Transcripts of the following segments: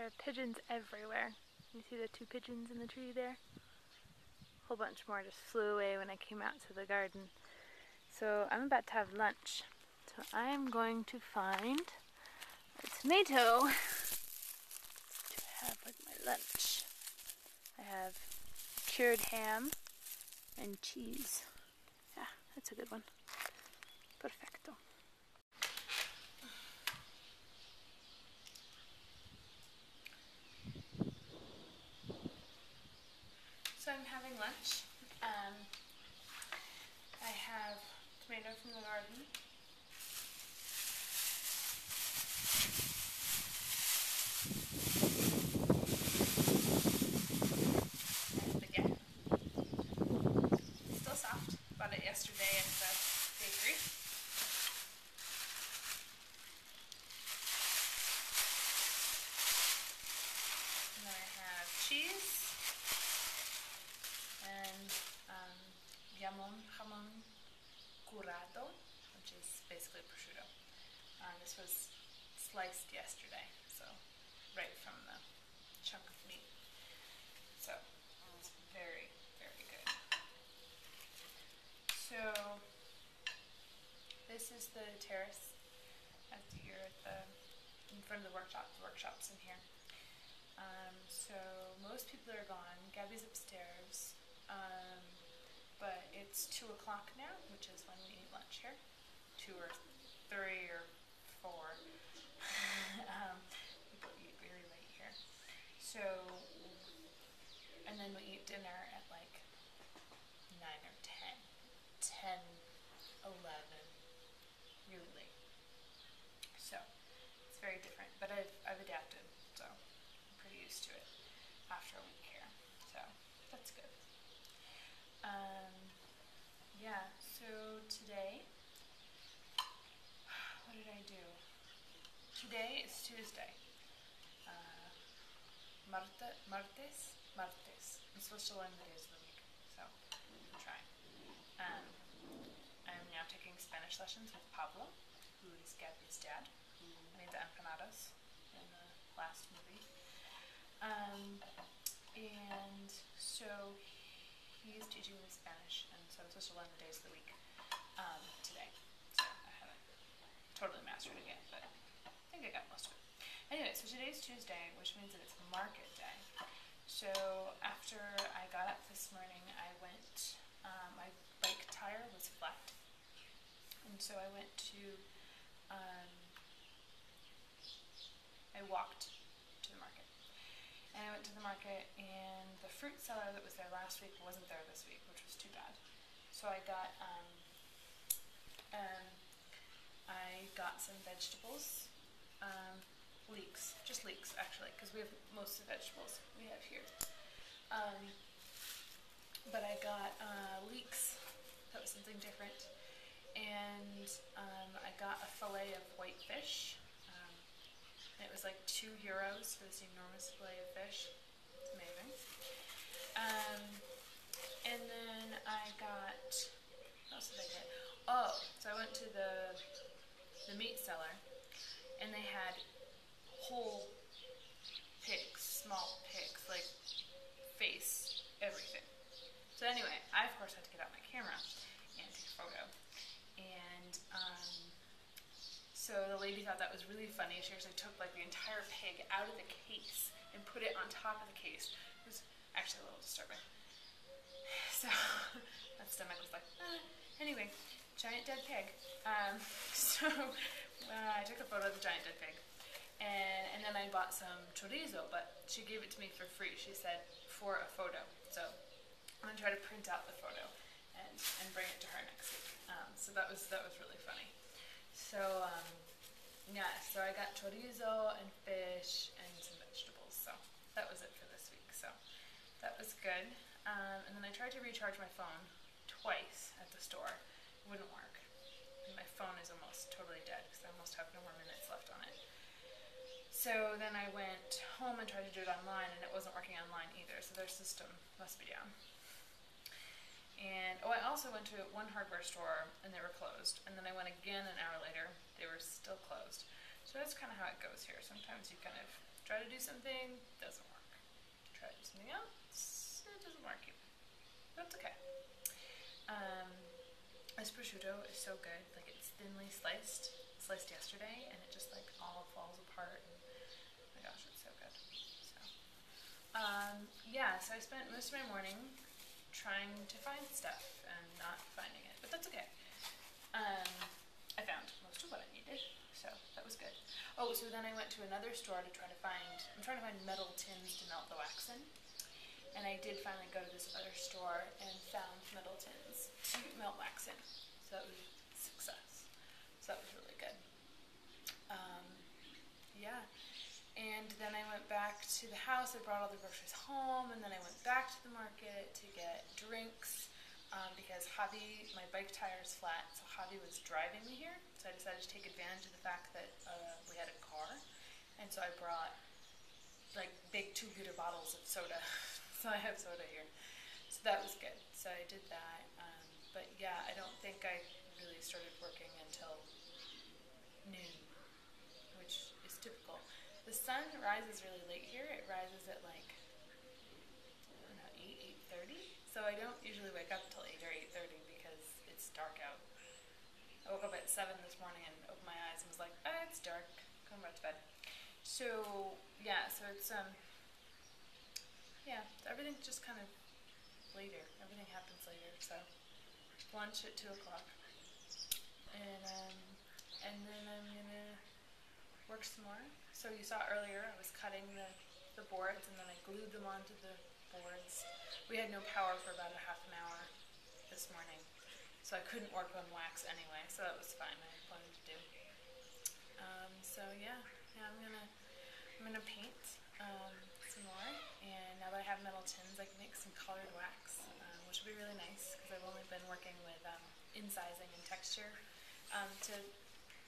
There are pigeons everywhere. You see the 2 pigeons in the tree there? A whole bunch more just flew away when I came out to the garden. So I'm about to have lunch. So I am going to find a tomato to have with my lunch. I have cured ham and cheese. Yeah, that's a good one. Perfecto. So I'm having lunch. I have tomato from the garden. And baguette. It's still soft. Bought it yesterday at the bakery. And then I have cheese and jamon curado, which is basically prosciutto. This was sliced yesterday, so right from the chunk of meat. So it's very, very good. So this is the terrace out here at in front of the workshop's in here. So most people are gone. Gabby's upstairs, but it's 2 o'clock now, which is when we eat lunch here. 2 or 3 or 4. People eat very late here. So, and then we eat dinner at like 9 or 10. 10, 11, really late. So, it's very different, but I've adapted, so I'm pretty used to it after a week here. So, that's good. Yeah, so today, what did I do? Today is Tuesday. Martes. I'm supposed to learn the days of the week, so I'm trying. I'm now taking Spanish lessons with Pablo, who is Gabby's dad, who made the empanadas in the last movie. And so he's teaching me Spanish, and so I'm supposed to learn the days of the week today. So I haven't totally mastered it yet, but I think I got most of it. Anyway, so today's Tuesday, which means that it's market day. So after I got up this morning, I went, my bike tire was flat. And so I went to, I walked to the market. And I went to the market, and the fruit seller that was there last week wasn't there this week, which was too bad. So I got some vegetables, just leeks actually, because we have most of the vegetables we have here. But I got leeks. That was something different. And I got a fillet of white fish. It was like €2 for this enormous fillet of fish. It's amazing. And then I got, what else did I get? Oh, so I went to the meat seller, and they had whole pigs, small pigs, like face, everything. So anyway, I of course had to get out my camera and take a photo. And so the lady thought that was really funny. She actually took like the entire pig out of the case and put it on top of the case. It was actually a little disturbing. So my stomach was like, Anyway, giant dead pig. So I took a photo of the giant dead pig. And then I bought some chorizo, but she gave it to me for free. She said, for a photo. So I'm going to try to print out the photo and bring it to her next week. So that was really funny. So yeah, so I got chorizo and fish and some vegetables. So that was it for this week. So that was good. And then I tried to recharge my phone twice at the store. It wouldn't work. And my phone is almost totally dead because I almost have no more minutes left on it. So then I went home and tried to do it online, and it wasn't working online either, so their system must be down. And I also went to one hardware store and they were closed, and then I went again an hour later, they were still closed. So that's kind of how it goes here. Sometimes you kind of Try to do something, doesn't work. Try to do something else, it doesn't work either. That's okay. This prosciutto is so good. Like, it's thinly sliced yesterday, and it just like all falls apart. And oh my gosh, it's so good. So, yeah. So I spent most of my morning trying to find stuff and not finding it, but that's okay. I found most of what I needed, so that was good. Oh, so then I went to another store to try to find. I'm trying to find metal tins to melt the wax in. And I did finally go to this other store and found metal tins to melt wax in. So that was a success. So that was really good. Yeah. And then I went back to the house. I brought all the groceries home, and then I went back to the market to get drinks because Javi, my bike tire is flat, so Javi was driving me here. So I decided to take advantage of the fact that we had a car. And so I brought like big 2-liter bottles of soda. So I have soda here. So that was good. So I did that. But yeah, I don't think I really started working until noon, which is typical. The sun rises really late here. It rises at like, I don't know, 8:30. So I don't usually wake up until 8 or 8:30 because it's dark out. I woke up at 7 this morning and opened my eyes and was like, it's dark. Going back to bed. So yeah, so it's yeah, everything's just kind of later. Everything happens later. So lunch at 2 o'clock, and then I'm gonna work some more. So you saw earlier I was cutting the boards, and then I glued them onto the boards. We had no power for about a half an hour this morning, so I couldn't work on wax anyway. So that was fine. I had plenty to do. So yeah, I'm gonna paint some more, and now that I have metal tins, I can make some colored wax, which will be really nice because I've only been working with incising and texture to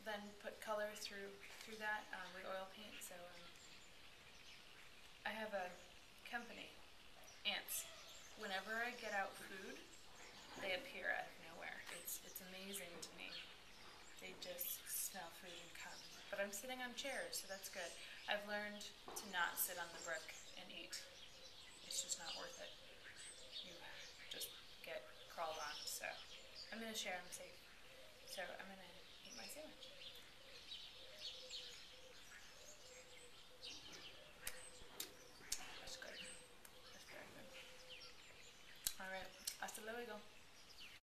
then put color through that with oil paint. So I have a company, ants. Whenever I get out food, they appear out of nowhere. It's amazing to me. They just smell food and come. But I'm sitting on chairs, so that's good. I've learned to not sit on the brick and eat. It's just not worth it. You just get crawled on. So I'm going to share, I'm safe. So I'm going to eat my sandwich. That's good. That's very good. All right. Hasta luego.